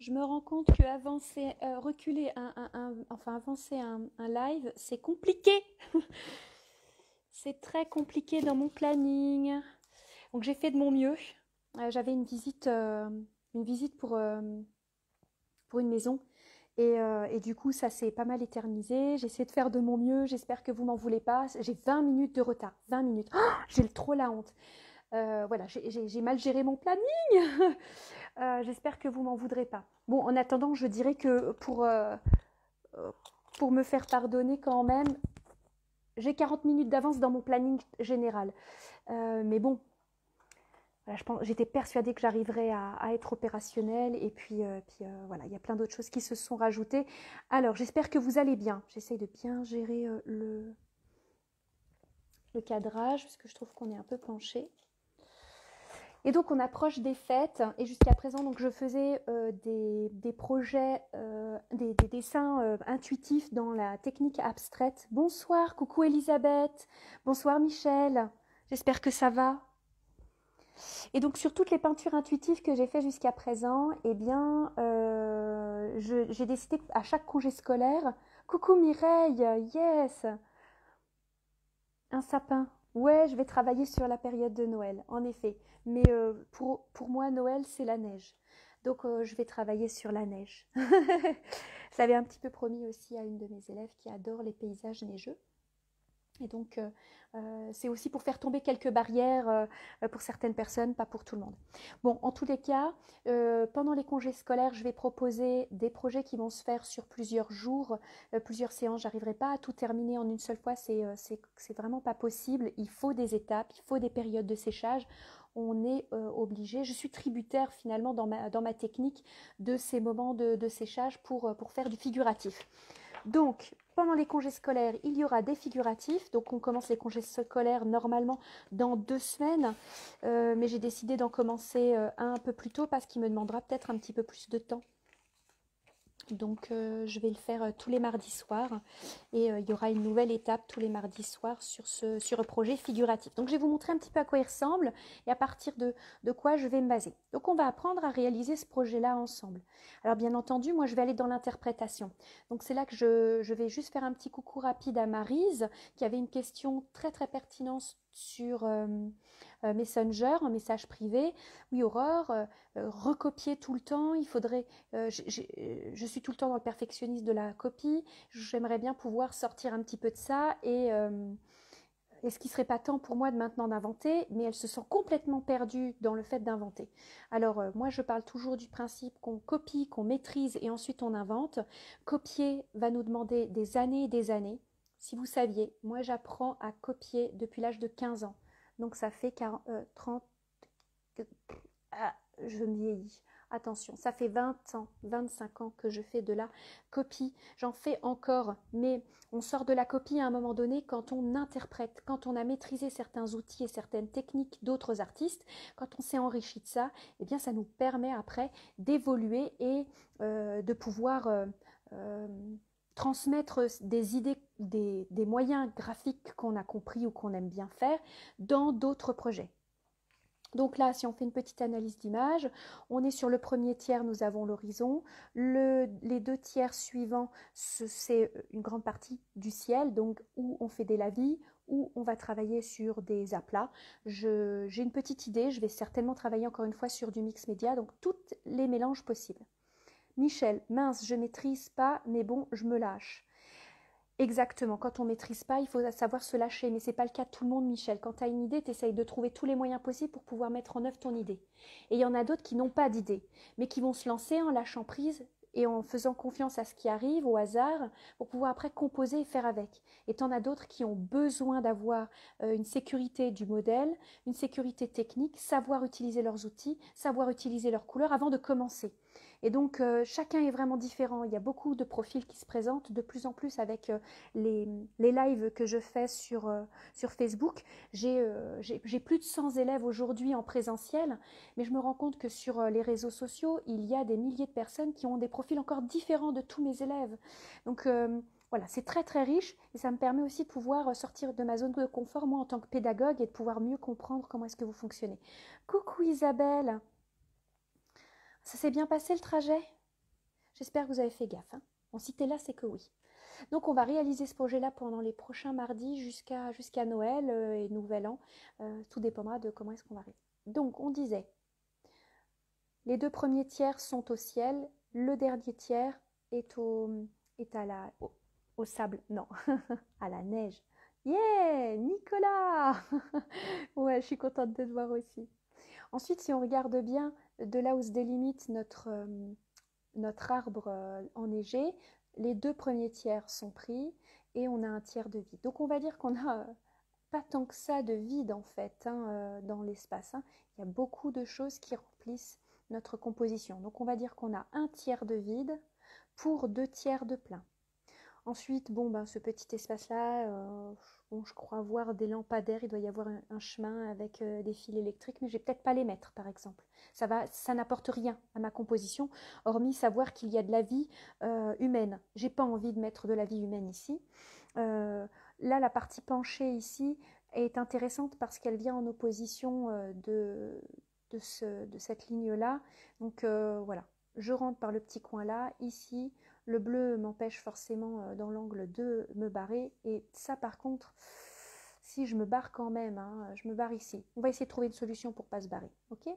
Je me rends compte que avancer, reculer enfin avancer un live, c'est compliqué. C'est très compliqué dans mon planning. Donc j'ai fait de mon mieux. J'avais une visite pour une maison. Et du coup, ça s'est pas mal éternisé. J'ai essayé de faire de mon mieux. J'espère que vous m'en voulez pas. J'ai 20 minutes de retard. 20 minutes. Oh, j'ai trop la honte. Voilà, j'ai mal géré mon planning. J'espère que vous m'en voudrez pas. Bon, en attendant, je dirais que pour me faire pardonner quand même, j'ai 40 minutes d'avance dans mon planning général. Mais bon, voilà, j'étais persuadée que j'arriverais à être opérationnelle. Et puis voilà, il y a plein d'autres choses qui se sont rajoutées. Alors, j'espère que vous allez bien. J'essaye de bien gérer le cadrage, parce que je trouve qu'on est un peu penché. Et donc on approche des fêtes et jusqu'à présent donc je faisais des projets, des dessins intuitifs dans la technique abstraite. Bonsoir, coucou Elisabeth, bonsoir Michel, j'espère que ça va. Et donc sur toutes les peintures intuitives que j'ai fait jusqu'à présent, eh bien j'ai décidé à chaque congé scolaire, coucou Mireille, yes, un sapin. Ouais, je vais travailler sur la période de Noël, en effet. Mais pour moi, Noël, c'est la neige. Donc, je vais travailler sur la neige. J'avais un petit peu promis aussi à une de mes élèves qui adore les paysages neigeux. Et donc, c'est aussi pour faire tomber quelques barrières pour certaines personnes, pas pour tout le monde. Bon, en tous les cas, pendant les congés scolaires, je vais proposer des projets qui vont se faire sur plusieurs jours, plusieurs séances. J'arriverai pas à tout terminer en une seule fois, c'est vraiment pas possible. Il faut des étapes, il faut des périodes de séchage. On est obligé, je suis tributaire finalement dans ma technique de ces moments de séchage pour faire du figuratif. Donc, pendant les congés scolaires, il y aura des figuratifs. Donc, on commence les congés scolaires normalement dans 2 semaines. Mais j'ai décidé d'en commencer un peu plus tôt parce qu'il me demandera peut-être un petit peu plus de temps. Donc, je vais le faire tous les mardis soirs. Et il y aura une nouvelle étape tous les mardis soirs sur le projet figuratif. Donc, je vais vous montrer un petit peu à quoi il ressemble et à partir de quoi je vais me baser. Donc, on va apprendre à réaliser ce projet-là ensemble. Alors, bien entendu, moi, je vais aller dans l'interprétation. Donc, c'est là que je vais juste faire un petit coucou rapide à Maryse, qui avait une question très, très pertinente sur Messenger, en message privé. Oui, Aurore, recopier tout le temps, il faudrait je suis tout le temps dans le perfectionnisme de la copie. J'aimerais bien pouvoir sortir un petit peu de ça et ce qui serait pas temps pour moi de maintenant d'inventer, mais elle se sent complètement perdue dans le fait d'inventer. Alors moi je parle toujours du principe qu'on copie, qu'on maîtrise et ensuite on invente. Copier va nous demander des années et des années. Si vous saviez, moi j'apprends à copier depuis l'âge de 15 ans. Donc ça fait 30, ah, je vieillis. Attention, ça fait 20 ans, 25 ans que je fais de la copie. J'en fais encore, mais on sort de la copie à un moment donné quand on interprète, quand on a maîtrisé certains outils et certaines techniques d'autres artistes, quand on s'est enrichi de ça, eh bien ça nous permet après d'évoluer et de pouvoir euh, transmettre des idées, des moyens graphiques qu'on a compris ou qu'on aime bien faire dans d'autres projets. Donc là, si on fait une petite analyse d'image, on est sur le premier tiers, nous avons l'horizon. Les 2 tiers suivants, c'est une grande partie du ciel, donc où on fait des lavis, où on va travailler sur des aplats. J'ai une petite idée, je vais certainement travailler encore une fois sur du mix média, donc tous les mélanges possibles. Michel, mince, je maîtrise pas, mais bon, je me lâche. Exactement, quand on ne maîtrise pas, il faut savoir se lâcher, mais ce n'est pas le cas de tout le monde, Michel. Quand tu as une idée, tu essayes de trouver tous les moyens possibles pour pouvoir mettre en œuvre ton idée. Et il y en a d'autres qui n'ont pas d'idée, mais qui vont se lancer en lâchant prise et en faisant confiance à ce qui arrive, au hasard, pour pouvoir après composer et faire avec. Et tu en as d'autres qui ont besoin d'avoir une sécurité du modèle, une sécurité technique, savoir utiliser leurs outils, savoir utiliser leurs couleurs avant de commencer. Et donc, chacun est vraiment différent. Il y a beaucoup de profils qui se présentent de plus en plus avec les lives que je fais sur Facebook. J'ai plus de 100 élèves aujourd'hui en présentiel, mais je me rends compte que sur les réseaux sociaux, il y a des milliers de personnes qui ont des profils encore différents de tous mes élèves. Donc, voilà, c'est très très riche et ça me permet aussi de pouvoir sortir de ma zone de confort, moi en tant que pédagogue, et de pouvoir mieux comprendre comment est-ce que vous fonctionnez. Coucou Isabelle, ça s'est bien passé le trajet? J'espère que vous avez fait gaffe. Hein. Bon, si tu es là, c'est que oui. Donc on va réaliser ce projet-là pendant les prochains mardis jusqu'à Noël et Nouvel An. Tout dépendra de comment est-ce qu'on va arriver. Donc on disait, les 2 premiers tiers sont au ciel, le dernier tiers est au sable, non, à la neige. Yeah, Nicolas. Ouais, je suis contente de te voir aussi. Ensuite, si on regarde bien de là où se délimite notre arbre enneigé, les 2 premiers tiers sont pris et on a un tiers de vide. Donc on va dire qu'on a pas tant que ça de vide en fait dans l'espace. Hein. Il y a beaucoup de choses qui remplissent notre composition. Donc on va dire qu'on a un tiers de vide pour 2 tiers de plein. Ensuite, bon, ben, ce petit espace-là, bon, je crois voir des lampadaires, il doit y avoir un chemin avec des fils électriques, mais je vais peut-être pas les mettre, par exemple. Ça n'apporte rien à ma composition, hormis savoir qu'il y a de la vie humaine. J'ai pas envie de mettre de la vie humaine ici. Là, la partie penchée ici est intéressante parce qu'elle vient en opposition de cette ligne-là. Donc voilà, je rentre par le petit coin là, ici. Le bleu m'empêche forcément dans l'angle de me barrer. Et ça, par contre, si je me barre quand même, hein, je me barre ici. On va essayer de trouver une solution pour ne pas se barrer. Ok?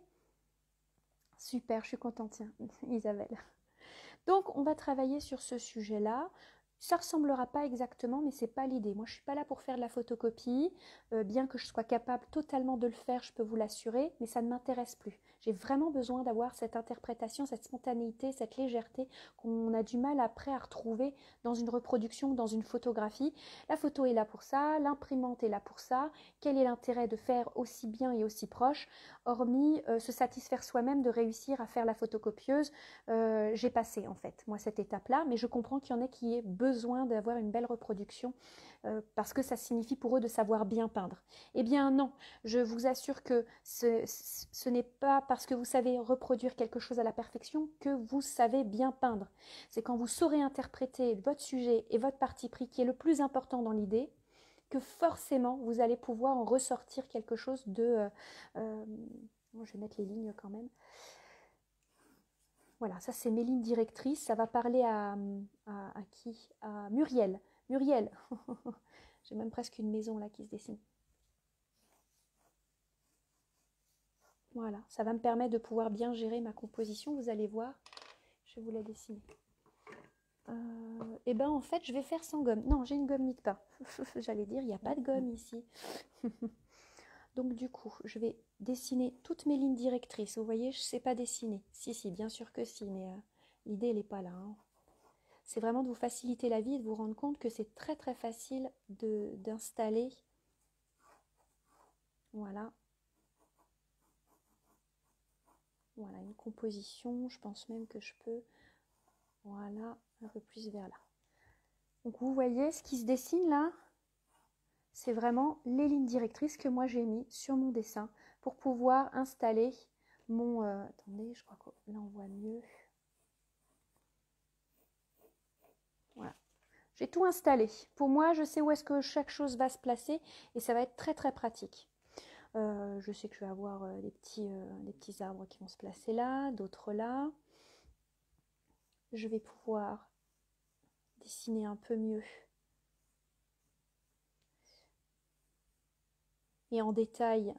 Super, je suis contente, tiens, Isabelle. Donc, on va travailler sur ce sujet-là. Ça ne ressemblera pas exactement, mais ce n'est pas l'idée. Moi, je ne suis pas là pour faire de la photocopie. Bien que je sois capable totalement de le faire, je peux vous l'assurer, mais ça ne m'intéresse plus. J'ai vraiment besoin d'avoir cette interprétation, cette spontanéité, cette légèreté qu'on a du mal après à retrouver dans une reproduction, dans une photographie. La photo est là pour ça, l'imprimante est là pour ça. Quel est l'intérêt de faire aussi bien et aussi proche, hormis se satisfaire soi-même de réussir à faire la photocopieuse. J'ai passé en fait, moi, cette étape-là, mais je comprends qu'il y en a qui aient besoin d'avoir une belle reproduction parce que ça signifie pour eux de savoir bien peindre. Eh bien non, je vous assure que ce n'est pas parce que vous savez reproduire quelque chose à la perfection que vous savez bien peindre. C'est quand vous saurez interpréter votre sujet et votre parti pris qui est le plus important dans l'idée, que forcément vous allez pouvoir en ressortir quelque chose de... je vais mettre les lignes quand même. Voilà, ça c'est mes lignes directrices. Ça va parler à qui? À Muriel. Muriel, j'ai même presque une maison là qui se dessine. Voilà, ça va me permettre de pouvoir bien gérer ma composition. Vous allez voir, je vais vous la dessiner. Et ben en fait, je vais faire sans gomme. Non, j'ai une gomme Nitka. J'allais dire, il n'y a pas de gomme ici. Donc du coup, je vais dessiner toutes mes lignes directrices. Vous voyez, je ne sais pas dessiner. Si, bien sûr que si, mais l'idée, elle n'est pas là. Hein. C'est vraiment de vous faciliter la vie et de vous rendre compte que c'est très très facile d'installer. Voilà. Voilà, une composition. Je pense même que je peux, voilà, un peu plus vers là. Donc vous voyez, ce qui se dessine là, c'est vraiment les lignes directrices que moi j'ai mis sur mon dessin pour pouvoir installer mon... attendez, je crois que là on voit mieux. Voilà. J'ai tout installé. Pour moi, je sais où est-ce que chaque chose va se placer et ça va être très très pratique. Je sais que je vais avoir des petits arbres qui vont se placer là, d'autres là. Je vais pouvoir dessiner un peu mieux. Et en détail,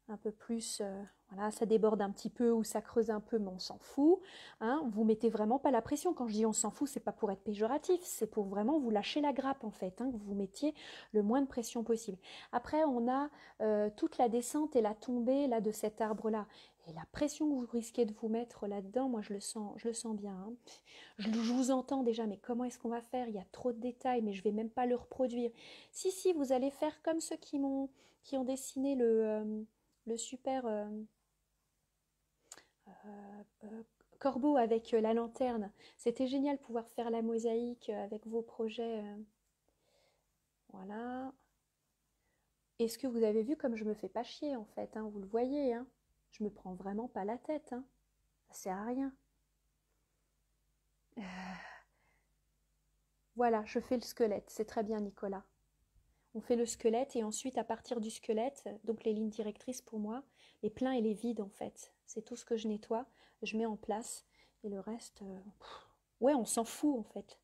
un peu plus, voilà, ça déborde un petit peu ou ça creuse un peu, mais on s'en fout. Hein, vous mettez vraiment pas la pression. Quand je dis on s'en fout, c'est pas pour être péjoratif, c'est pour vraiment vous lâcher la grappe en fait, hein, que vous mettiez le moins de pression possible. Après, on a toute la descente et la tombée là de cet arbre-là. Et la pression que vous risquez de vous mettre là-dedans, moi je le sens bien. Hein. Je vous entends déjà, mais comment est-ce qu'on va faire? Il y a trop de détails, mais je vais même pas le reproduire. Si, vous allez faire comme ceux qui ont dessiné le super corbeau avec la lanterne. C'était génial de pouvoir faire la mosaïque avec vos projets. Voilà. Est-ce que vous avez vu comme je me fais pas chier en fait, hein, vous le voyez, hein, je me prends vraiment pas la tête. Hein, ça sert à rien. Voilà, je fais le squelette. C'est très bien, Nicolas. On fait le squelette et ensuite à partir du squelette, donc les lignes directrices pour moi, les pleins et les vides en fait, c'est tout ce que je nettoie, je mets en place Et le reste, ouais, on s'en fout en fait.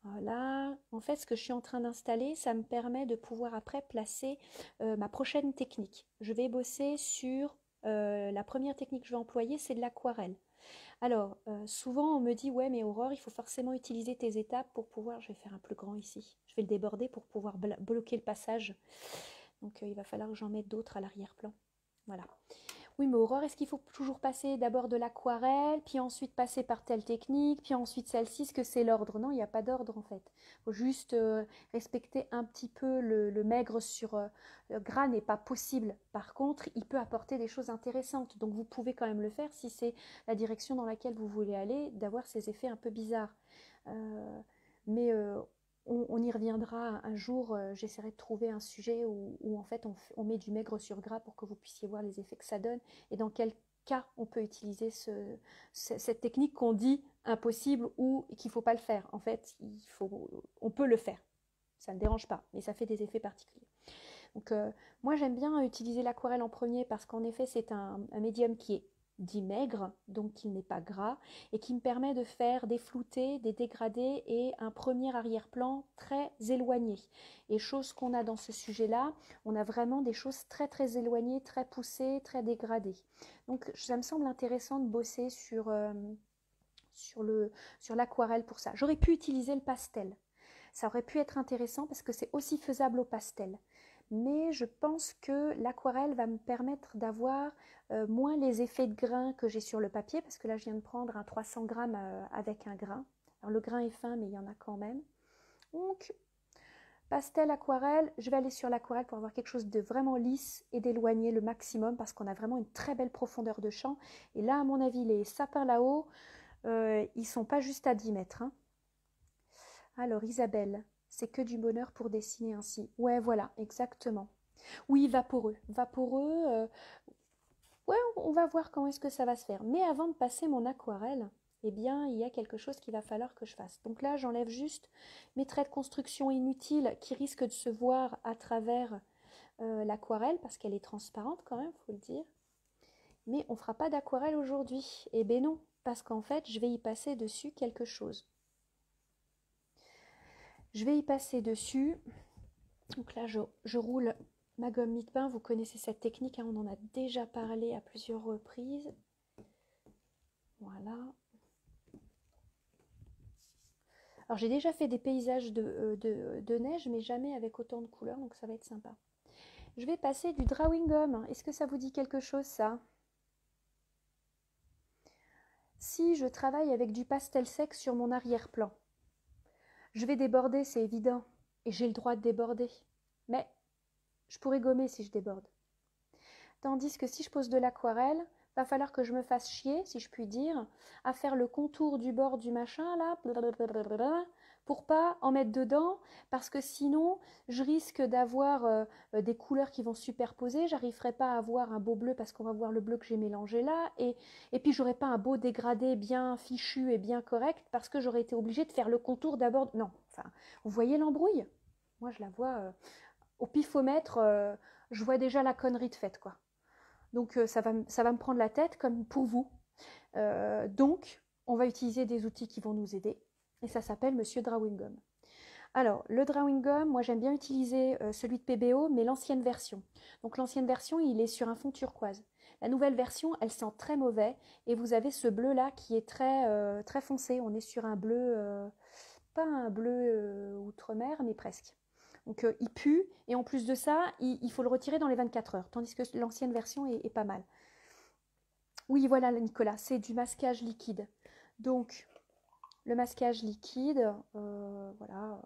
Voilà, en fait, ce que je suis en train d'installer, ça me permet de pouvoir après placer ma prochaine technique. Je vais bosser sur la première technique que je vais employer, c'est de l'aquarelle. Alors, souvent on me dit, ouais, mais Aurore, il faut forcément utiliser tes étapes pour pouvoir, je vais faire un plus grand ici, je vais le déborder pour pouvoir bloquer le passage. Donc, il va falloir que j'en mette d'autres à l'arrière-plan. Voilà. Oui, mais Aurore, est-ce qu'il faut toujours passer d'abord de l'aquarelle, puis ensuite passer par telle technique, puis ensuite celle-ci, est-ce que c'est l'ordre? Non, il n'y a pas d'ordre en fait. Il faut juste respecter un petit peu le maigre sur le gras n'est pas possible. Par contre, il peut apporter des choses intéressantes. Donc vous pouvez quand même le faire si c'est la direction dans laquelle vous voulez aller, d'avoir ces effets un peu bizarres. Mais on y reviendra un jour. J'essaierai de trouver un sujet où en fait on met du maigre sur gras pour que vous puissiez voir les effets que ça donne et dans quel cas on peut utiliser cette technique qu'on dit impossible ou qu'il ne faut pas le faire. En fait, on peut le faire. Ça ne dérange pas, mais ça fait des effets particuliers. Donc moi j'aime bien utiliser l'aquarelle en premier parce qu'en effet c'est un médium qui est dit maigre, donc qui n'est pas gras, et qui me permet de faire des floutés, des dégradés et un premier arrière-plan très éloigné. Et chose qu'on a dans ce sujet-là, on a vraiment des choses très très éloignées, très poussées, très dégradées. Donc ça me semble intéressant de bosser sur l'aquarelle pour ça. J'aurais pu utiliser le pastel. Ça aurait pu être intéressant parce que c'est aussi faisable au pastel. Mais je pense que l'aquarelle va me permettre d'avoir moins les effets de grain que j'ai sur le papier, parce que là je viens de prendre un 300 grammes avec un grain. Alors le grain est fin, mais il y en a quand même. Donc pastel, aquarelle, je vais aller sur l'aquarelle pour avoir quelque chose de vraiment lisse et d'éloigner le maximum, parce qu'on a vraiment une très belle profondeur de champ. Et là, à mon avis, les sapins là-haut, ils sont pas juste à 10 mètres. Hein. Alors Isabelle, c'est que du bonheur pour dessiner ainsi. Ouais, voilà, exactement. Oui, vaporeux. Vaporeux, ouais, on va voir comment est-ce que ça va se faire. Mais avant de passer mon aquarelle, eh bien, il y a quelque chose qu'il va falloir que je fasse. Donc là, j'enlève juste mes traits de construction inutiles qui risquent de se voir à travers l'aquarelle, parce qu'elle est transparente quand même, faut le dire. Mais on ne fera pas d'aquarelle aujourd'hui. Eh bien non, parce qu'en fait, je vais y passer dessus quelque chose. Je vais y passer dessus. Donc là, je roule ma gomme mie-de-pain. Vous connaissez cette technique, hein, on en a déjà parlé à plusieurs reprises. Voilà. Alors j'ai déjà fait des paysages de neige, mais jamais avec autant de couleurs, donc ça va être sympa. Je vais passer du drawing gum. Est-ce que ça vous dit quelque chose, ça? Si je travaille avec du pastel sec sur mon arrière-plan, je vais déborder, c'est évident, et j'ai le droit de déborder. Mais je pourrais gommer si je déborde. Tandis que si je pose de l'aquarelle, va falloir que je me fasse chier, si je puis dire, à faire le contour du bord du machin, là, pour pas en mettre dedans, parce que sinon, je risque d'avoir des couleurs qui vont superposer, j'arriverai pas à avoir un beau bleu, parce qu'on va voir le bleu que j'ai mélangé là, et puis j'aurai pas un beau dégradé bien fichu et bien correct, parce que j'aurais été obligée de faire le contour d'abord. Non, enfin, vous voyez l'embrouille? Moi, je la vois au pifomètre, je vois déjà la connerie de faite, quoi. Donc ça va me prendre la tête comme pour vous. Donc on va utiliser des outils qui vont nous aider. Et ça s'appelle Monsieur Drawing Gum. Alors le Drawing Gum, moi j'aime bien utiliser celui de PBO, mais l'ancienne version. Donc l'ancienne version, il est sur un fond turquoise. La nouvelle version, elle sent très mauvais. Et vous avez ce bleu là qui est très foncé. On est sur un bleu, pas un bleu outre-mer, mais presque. Donc il pue, et en plus de ça, il faut le retirer dans les 24 heures, tandis que l'ancienne version est pas mal. Oui, voilà Nicolas, c'est du masquage liquide. Donc le masquage liquide, voilà,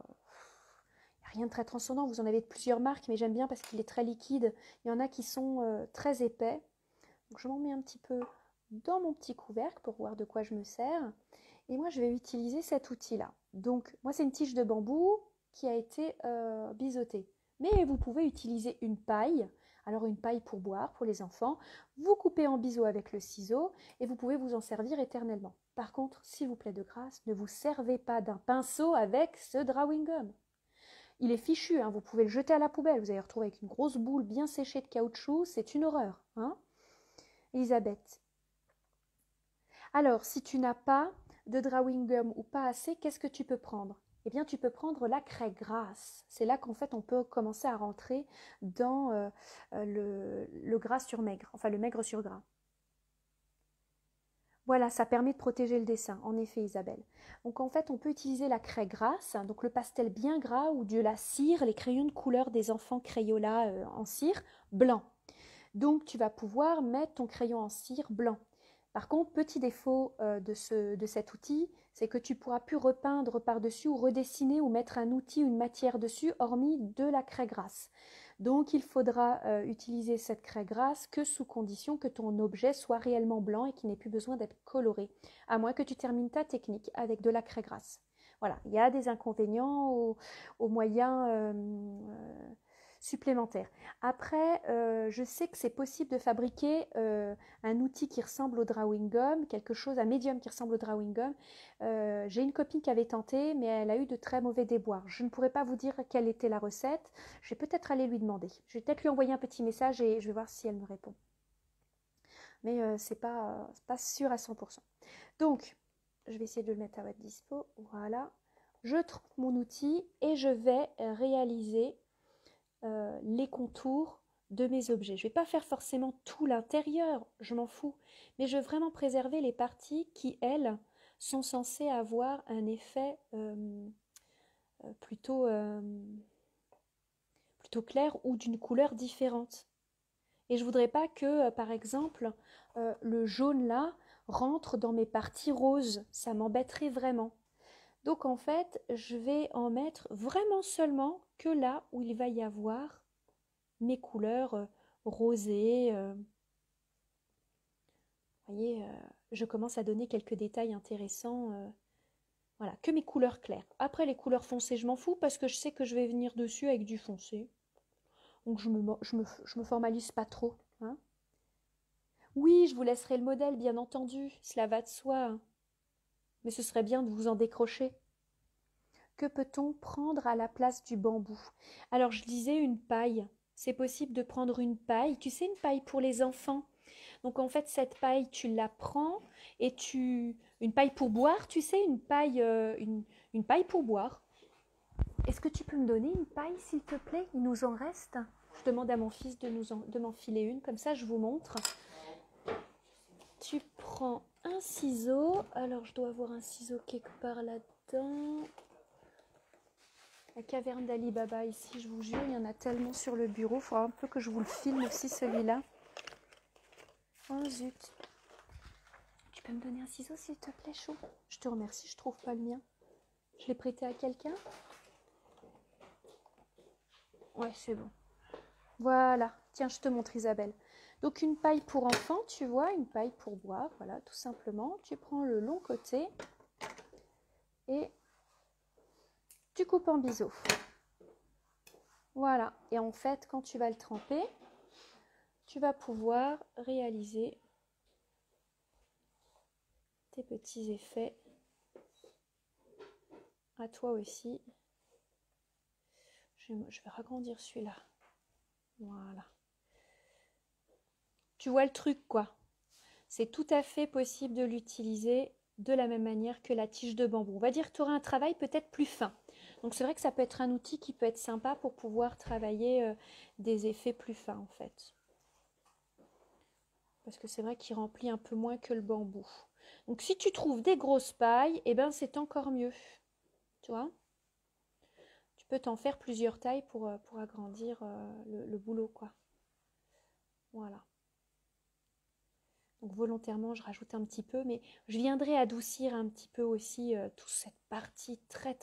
rien de très transcendant, vous en avez de plusieurs marques, mais j'aime bien parce qu'il est très liquide. Il y en a qui sont très épais. Donc je m'en mets un petit peu dans mon petit couvercle pour voir de quoi je me sers. Et moi je vais utiliser cet outil-là. Donc moi c'est une tige de bambou qui a été biseautée. Mais vous pouvez utiliser une paille. Alors une paille pour boire, pour les enfants. Vous coupez en biseau avec le ciseau et vous pouvez vous en servir éternellement. Par contre, s'il vous plaît de grâce, ne vous servez pas d'un pinceau avec ce drawing gum. Il est fichu, hein, vous pouvez le jeter à la poubelle. Vous allez retrouver avec une grosse boule bien séchée de caoutchouc. C'est une horreur. Hein, Elisabeth. Alors, si tu n'as pas de drawing gum ou pas assez, qu'est-ce que tu peux prendre? Eh bien, tu peux prendre la craie grasse. C'est là qu'en fait, on peut commencer à rentrer dans le gras sur maigre, enfin le maigre sur gras. Voilà, ça permet de protéger le dessin, en effet, Isabelle. Donc en fait, on peut utiliser la craie grasse, donc le pastel bien gras ou de la cire, les crayons de couleur des enfants Crayola en cire, blanc. Donc tu vas pouvoir mettre ton crayon en cire blanc. Par contre, petit défaut de cet outil, c'est que tu ne pourras plus repeindre par-dessus ou redessiner ou mettre un outil, une matière dessus, hormis de la craie grasse. Donc il faudra utiliser cette craie grasse que sous condition que ton objet soit réellement blanc et qu'il n'ait plus besoin d'être coloré, à moins que tu termines ta technique avec de la craie grasse. Voilà, il y a des inconvénients aux moyens supplémentaires. Après, je sais que c'est possible de fabriquer un outil qui ressemble au drawing gum, quelque chose, un médium qui ressemble au drawing gum. J'ai une copine qui avait tenté, mais elle a eu de très mauvais déboires. Je ne pourrais pas vous dire quelle était la recette. Je vais peut-être aller lui demander. Je vais peut-être lui envoyer un petit message et je vais voir si elle me répond. Mais c'est pas sûr à 100%. Donc, je vais essayer de le mettre à votre dispo. Voilà. Je trempe mon outil et je vais réaliser les contours de mes objets. Je ne vais pas faire forcément tout l'intérieur, je m'en fous, mais je veux vraiment préserver les parties qui, elles, sont censées avoir un effet plutôt clair ou d'une couleur différente. Et je ne voudrais pas que, par exemple, le jaune là rentre dans mes parties roses. Ça m'embêterait vraiment. Donc en fait, je vais en mettre vraiment seulement que là où il va y avoir mes couleurs rosées. Vous voyez, je commence à donner quelques détails intéressants. Voilà, que mes couleurs claires. Après, les couleurs foncées, je m'en fous parce que je sais que je vais venir dessus avec du foncé. Donc, je me formalise pas trop. Hein. Oui, je vous laisserai le modèle, bien entendu. Cela va de soi. Hein. Mais ce serait bien de vous en décrocher. Que peut-on prendre à la place du bambou? Alors, je disais une paille. C'est possible de prendre une paille. Tu sais, une paille pour les enfants. Donc, en fait, cette paille, tu la prends et une paille pour boire, tu sais, une paille pour boire. Est-ce que tu peux me donner une paille, s'il te plaît? Il nous en reste. Je demande à mon fils de m'en filer une. Comme ça, je vous montre. Tu prends un ciseau. Alors, je dois avoir un ciseau quelque part là-dedans. La caverne d'Ali Baba ici, je vous jure, il y en a tellement sur le bureau. Il faudra un peu que je vous le filme aussi, celui-là. Oh zut. Tu peux me donner un ciseau, s'il te plaît, Chou? Je te remercie, je trouve pas le mien. Je l'ai prêté à quelqu'un? Ouais, c'est bon. Voilà. Tiens, je te montre, Isabelle. Donc, une paille pour enfant, tu vois, une paille pour boire, voilà, tout simplement. Tu prends le long côté et tu coupes en biseau. Voilà. Et en fait, quand tu vas le tremper, tu vas pouvoir réaliser tes petits effets à toi aussi. Je vais agrandir celui-là. Voilà. Tu vois le truc, quoi. C'est tout à fait possible de l'utiliser de la même manière que la tige de bambou. On va dire que tu auras un travail peut-être plus fin. Donc c'est vrai que ça peut être un outil qui peut être sympa pour pouvoir travailler des effets plus fins en fait. Parce que c'est vrai qu'il remplit un peu moins que le bambou. Donc si tu trouves des grosses pailles, eh ben c'est encore mieux. Tu vois? Tu peux t'en faire plusieurs tailles pour agrandir le boulot, quoi. Voilà. Donc volontairement, je rajoute un petit peu, mais je viendrai adoucir un petit peu aussi toute cette partie très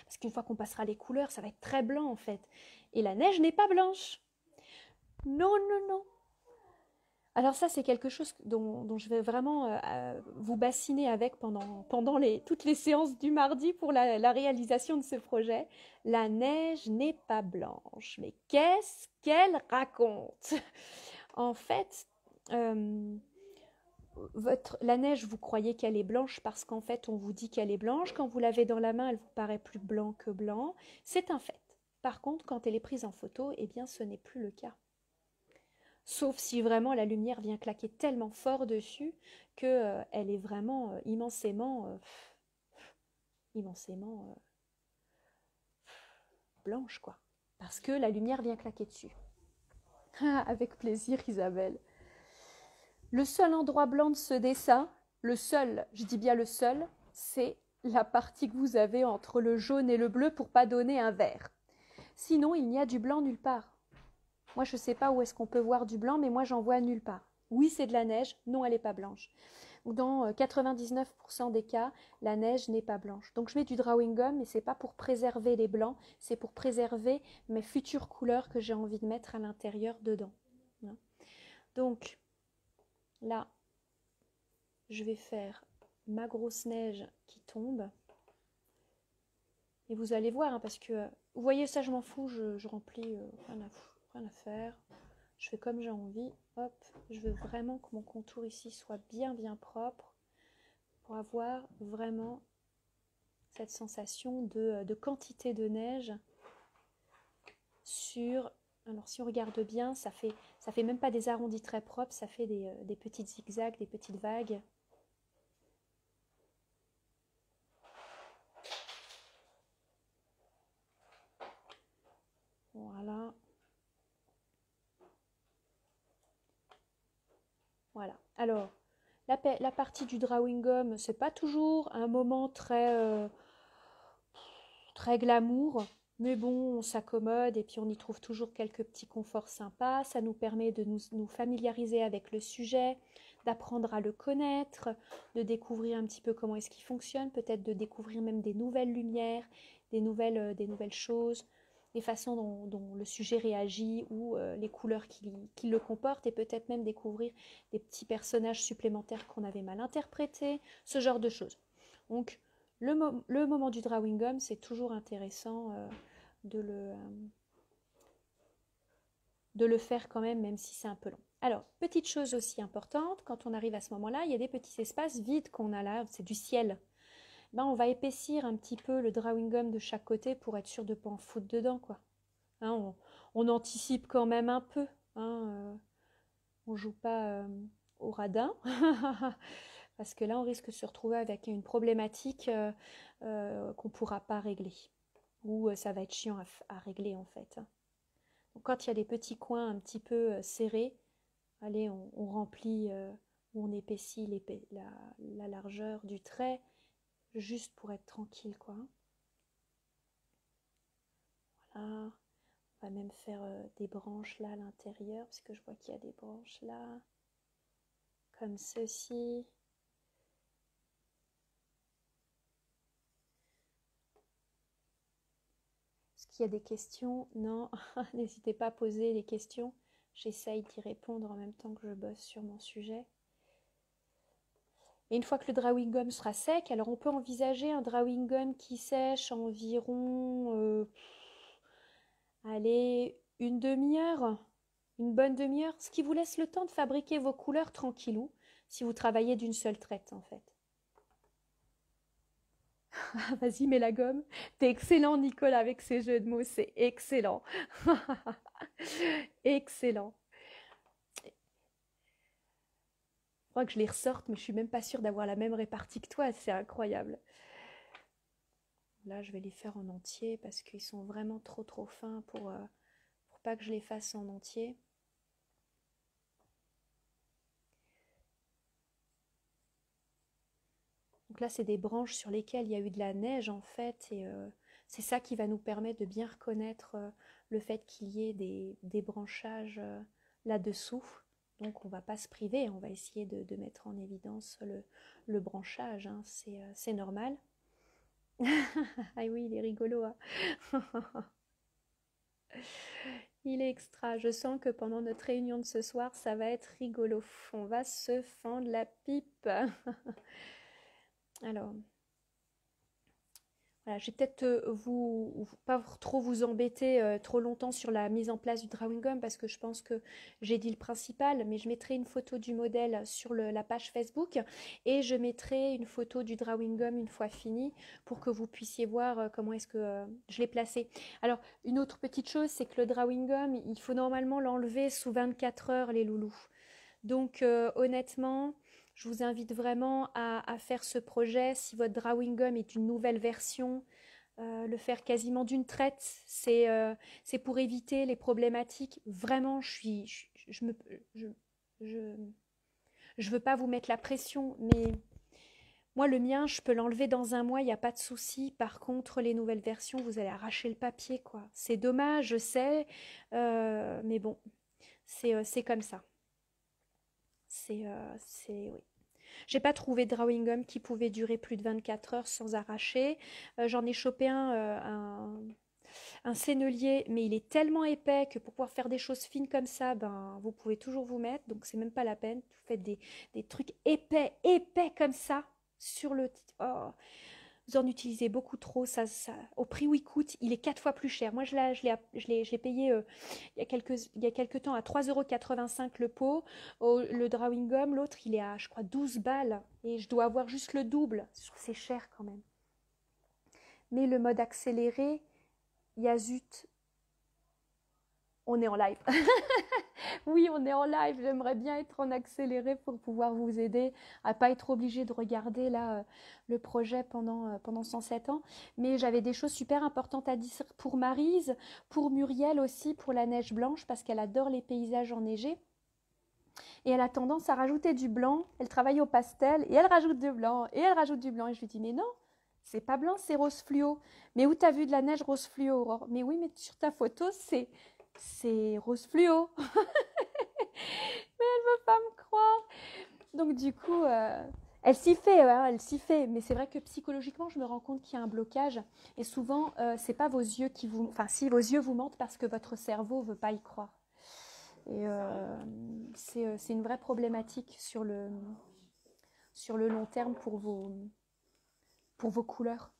parce qu'une fois qu'on passera les couleurs, ça va être très blanc en fait. Et la neige n'est pas blanche. Non, non, non. Alors ça, c'est quelque chose dont je vais vraiment vous bassiner avec pendant toutes les séances du mardi pour la réalisation de ce projet. La neige n'est pas blanche. Mais qu'est-ce qu'elle raconte? En fait, la neige, vous croyez qu'elle est blanche parce qu'en fait, on vous dit qu'elle est blanche. Quand vous l'avez dans la main, elle vous paraît plus blanc que blanc. C'est un fait. Par contre, quand elle est prise en photo, eh bien, ce n'est plus le cas. Sauf si vraiment la lumière vient claquer tellement fort dessus que elle est vraiment immensément blanche, quoi. Parce que la lumière vient claquer dessus. Ah, avec plaisir, Isabelle. Le seul endroit blanc de ce dessin, le seul, je dis bien le seul, c'est la partie que vous avez entre le jaune et le bleu pour pas donner un vert. Sinon, il n'y a du blanc nulle part. Moi, je ne sais pas où est-ce qu'on peut voir du blanc, mais moi, j'en vois nulle part. Oui, c'est de la neige. Non, elle n'est pas blanche. Dans 99% des cas, la neige n'est pas blanche. Donc, je mets du drawing gum, mais ce n'est pas pour préserver les blancs, c'est pour préserver mes futures couleurs que j'ai envie de mettre à l'intérieur dedans. Donc, là, je vais faire ma grosse neige qui tombe. Et vous allez voir, hein, parce que, vous voyez, ça, je m'en fous, je remplis, rien à faire. Je fais comme j'ai envie. Hop, je veux vraiment que mon contour ici soit bien propre pour avoir vraiment cette sensation de quantité de neige sur... Alors si on regarde bien, ça fait même pas des arrondis très propres, ça fait des petits zigzags, des petites vagues. Voilà. Voilà. Alors, la partie du drawing gum, c'est pas toujours un moment très glamour, mais bon, on s'accommode et puis on y trouve toujours quelques petits conforts sympas. Ça nous permet de nous familiariser avec le sujet, d'apprendre à le connaître, de découvrir un petit peu comment est-ce qu'il fonctionne, peut-être de découvrir même des nouvelles lumières, des nouvelles choses, les façons dont le sujet réagit ou les couleurs qui le comportent et peut-être même découvrir des petits personnages supplémentaires qu'on avait mal interprétés, ce genre de choses. Donc, le moment du drawing gum, c'est toujours intéressant de le faire quand même si c'est un peu long. Alors, petite chose aussi importante, quand on arrive à ce moment-là, il y a des petits espaces vides qu'on a là, c'est du ciel. Ben, on va épaissir un petit peu le drawing gum de chaque côté pour être sûr de ne pas en foutre dedans, quoi. Hein, on anticipe quand même un peu. Hein, on joue pas au radin. Parce que là, on risque de se retrouver avec une problématique qu'on ne pourra pas régler. Ou ça va être chiant à régler, en fait. Donc, quand il y a des petits coins un petit peu serrés, allez, on remplit ou on épaissit la largeur du trait, juste pour être tranquille, quoi. Voilà. On va même faire des branches là à l'intérieur, parce que je vois qu'il y a des branches là, comme ceci. Est-ce qu'il y a des questions? Non, n'hésitez pas à poser les questions. J'essaye d'y répondre en même temps que je bosse sur mon sujet. Et une fois que le drawing gum sera sec, alors on peut envisager un drawing gum qui sèche environ, allez, une demi-heure, une bonne demi-heure, ce qui vous laisse le temps de fabriquer vos couleurs tranquillou, si vous travaillez d'une seule traite en fait. Vas-y, mets la gomme. T'es excellent, Nicole, avec ces jeux de mots. C'est excellent. Excellent. Je crois que je les ressorte, mais je suis même pas sûre d'avoir la même répartie que toi. C'est incroyable. Là, je vais les faire en entier parce qu'ils sont vraiment trop fins pour pas que je les fasse en entier. Donc là, c'est des branches sur lesquelles il y a eu de la neige en fait, et c'est ça qui va nous permettre de bien reconnaître le fait qu'il y ait des branchages là-dessous. Donc on ne va pas se priver, on va essayer de mettre en évidence le branchage, hein. C'est normal. Ah oui, il est rigolo, hein. Il est extra. Je sens que pendant notre réunion de ce soir, ça va être rigolo. On va se fendre la pipe. Alors, Voilà, je vais peut-être pas trop vous embêter trop longtemps sur la mise en place du drawing gum parce que je pense que j'ai dit le principal, mais je mettrai une photo du modèle sur la page Facebook et je mettrai une photo du drawing gum une fois fini pour que vous puissiez voir comment est-ce que je l'ai placé. Alors, une autre petite chose, c'est que le drawing gum, il faut normalement l'enlever sous 24 heures, les loulous. Donc, honnêtement, je vous invite vraiment à faire ce projet. Si votre drawing gum est une nouvelle version, le faire quasiment d'une traite, c'est pour éviter les problématiques. Vraiment, je, je, je veux pas vous mettre la pression, mais moi, le mien, je peux l'enlever dans un mois, il n'y a pas de souci. Par contre, les nouvelles versions, vous allez arracher le papier, quoi. C'est dommage, je sais, mais bon, c'est comme ça. Oui. J'ai pas trouvé de drawing gum qui pouvait durer plus de 24 heures sans arracher. J'en ai chopé un sennelier, mais il est tellement épais que pour pouvoir faire des choses fines comme ça, ben, vous pouvez toujours vous mettre, donc c'est même pas la peine. Vous faites des trucs épais, épais comme ça sur le... Oh, vous en utilisez beaucoup trop, au prix où il coûte, il est 4 fois plus cher. Moi, je l'ai payé il y a quelques temps à 3,85 € le pot. Le drawing gum, l'autre, il est à, je crois, 12 balles. Et je dois avoir juste le double. Je trouve que c'est cher quand même. Mais le mode accéléré, zut, on est en live. Oui, on est en live. J'aimerais bien être en accéléré pour pouvoir vous aider à pas être obligé de regarder là le projet pendant 107 ans. Mais j'avais des choses super importantes à dire pour Maryse, pour Muriel aussi, pour la neige blanche, parce qu'elle adore les paysages enneigés. Et elle a tendance à rajouter du blanc. Elle travaille au pastel et elle rajoute du blanc et elle rajoute du blanc. Et je lui dis, mais non, c'est pas blanc, c'est rose fluo. Mais où t'as vu de la neige rose fluo, Aurore? Mais oui, mais sur ta photo, c'est rose fluo. Mais elle veut pas me croire. Donc du coup, elle s'y fait, hein, elle s'y fait. Mais c'est vrai que psychologiquement, je me rends compte qu'il y a un blocage. Et souvent, c'est pas vos yeux qui vous... Enfin, si vos yeux vous mentent parce que votre cerveau veut pas y croire. Et c'est une vraie problématique sur le long terme pour vos couleurs.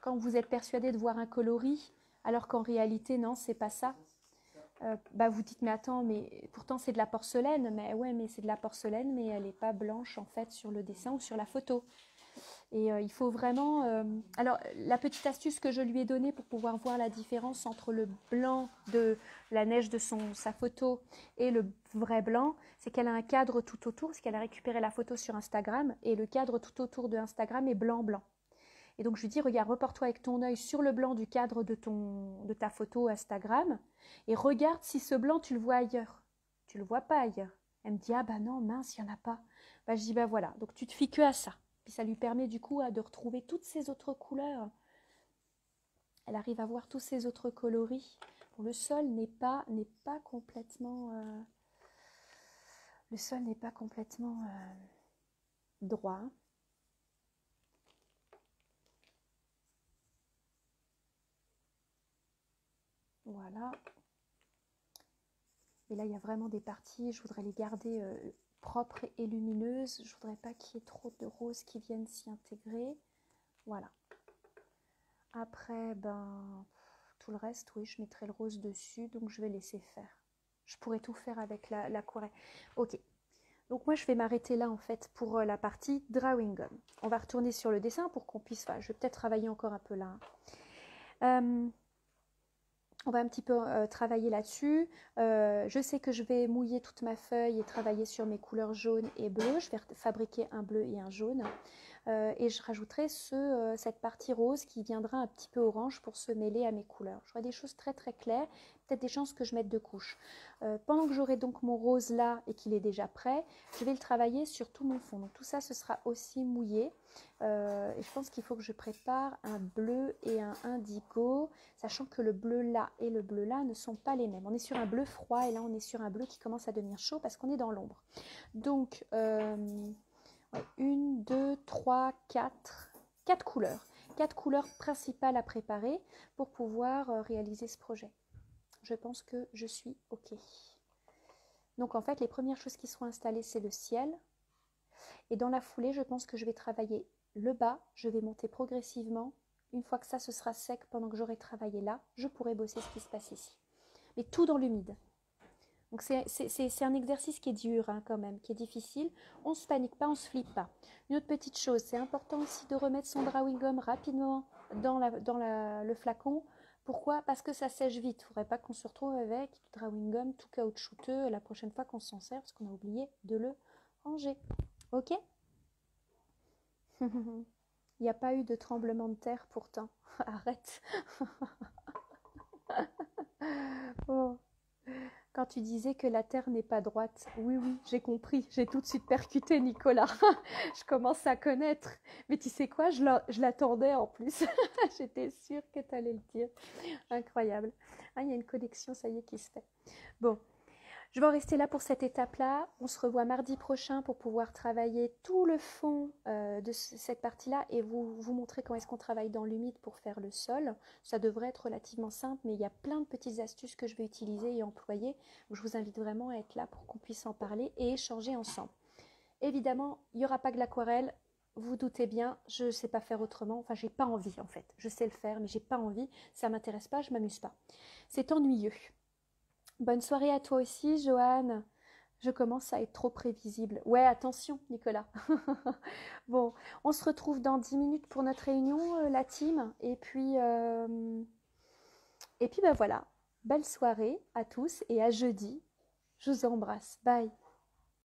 Quand vous êtes persuadé de voir un coloris, alors qu'en réalité, non, c'est pas ça. Bah vous dites mais attends, mais pourtant c'est de la porcelaine. Mais ouais, mais c'est de la porcelaine, mais elle n'est pas blanche en fait sur le dessin ou sur la photo. Et il faut vraiment... Alors, la petite astuce que je lui ai donnée pour pouvoir voir la différence entre le blanc de la neige de sa photo et le vrai blanc, c'est qu'elle a un cadre tout autour, parce qu'elle a récupéré la photo sur Instagram, et le cadre tout autour de Instagram est blanc-blanc. Et donc, je lui dis, regarde, reporte-toi avec ton œil sur le blanc du cadre de ta photo Instagram, et regarde si ce blanc, tu le vois ailleurs. Tu le vois pas ailleurs. Elle me dit, ah bah non, mince, il n'y en a pas. Bah, je dis, bah voilà, donc tu te fies que à ça. Puis ça lui permet du coup de retrouver toutes ces autres couleurs. Elle arrive à voir tous ces autres coloris. Bon, le sol n'est pas complètement... le sol n'est pas complètement droit. Voilà. Et là, il y a vraiment des parties, je voudrais les garder propres et lumineuses. Je voudrais pas qu'il y ait trop de roses qui viennent s'y intégrer. Voilà. Après, ben, tout le reste, oui, je mettrai le rose dessus, donc je vais laisser faire. Je pourrais tout faire avec l'aquarelle. Ok. Donc moi, je vais m'arrêter là, en fait, pour la partie drawing gum. On va retourner sur le dessin pour qu'on puisse... Enfin, je vais peut-être travailler encore un peu là. On va un petit peu travailler là-dessus. Je sais que je vais mouiller toute ma feuille et travailler sur mes couleurs jaunes et bleues. Je vais fabriquer un bleu et un jaune. Et je rajouterai cette partie rose qui viendra un petit peu orange pour se mêler à mes couleurs. J'aurai des choses très très claires, peut-être des chances que je mette deux couches. Pendant que j'aurai donc mon rose là et qu'il est déjà prêt, je vais le travailler sur tout mon fond. Donc tout ça, ce sera aussi mouillé. Et je pense qu'il faut que je prépare un bleu et un indigo, sachant que le bleu là et le bleu là ne sont pas les mêmes. On est sur un bleu froid et là on est sur un bleu qui commence à devenir chaud parce qu'on est dans l'ombre. Donc... 1, 2, 3, 4 couleurs. 4 couleurs principales à préparer pour pouvoir réaliser ce projet. Je pense que je suis OK. Donc en fait, les premières choses qui seront installées, c'est le ciel. Et dans la foulée, je pense que je vais travailler le bas. Je vais monter progressivement Une fois que ça, ce sera sec, pendant que j'aurai travaillé là, je pourrai bosser ce qui se passe ici. Mais tout dans l'humide. Donc c'est un exercice qui est dur hein, quand même, qui est difficile. On ne se panique pas, on ne se flippe pas. Une autre petite chose, c'est important aussi de remettre son drawing gum rapidement dans le flacon. Pourquoi? Parce que ça sèche vite. Il ne faudrait pas qu'on se retrouve avec du drawing gum tout caoutchouteux la prochaine fois qu'on s'en sert parce qu'on a oublié de le ranger. Ok? Il n'y a pas eu de tremblement de terre pourtant. Arrête. Oh. Quand tu disais que la terre n'est pas droite, oui, oui, j'ai compris, j'ai tout de suite percuté Nicolas. Je commence à connaître. Mais tu sais quoi, je l'attendais en plus. J'étais sûre que tu allais le dire. Incroyable. Ah, il y a une connexion, ça y est, qui se fait. Bon, je vais en rester là pour cette étape-là. On se revoit mardi prochain pour pouvoir travailler tout le fond de cette partie-là et vous montrer comment est-ce qu'on travaille dans l'humide pour faire le sol. Ça devrait être relativement simple, mais il y a plein de petites astuces que je vais utiliser et employer. Donc je vous invite vraiment à être là pour qu'on puisse en parler et échanger ensemble. Évidemment, il n'y aura pas que l'aquarelle. Vous doutez bien, je ne sais pas faire autrement. Enfin, j'ai pas envie en fait. Je sais le faire, mais j'ai pas envie. Ça m'intéresse pas, je m'amuse pas. C'est ennuyeux. Bonne soirée à toi aussi, Joanne. Je commence à être trop prévisible. Ouais, attention, Nicolas. Bon, on se retrouve dans 10 minutes pour notre réunion, la team. Et puis, ben voilà. Belle soirée à tous et à jeudi. Je vous embrasse. Bye.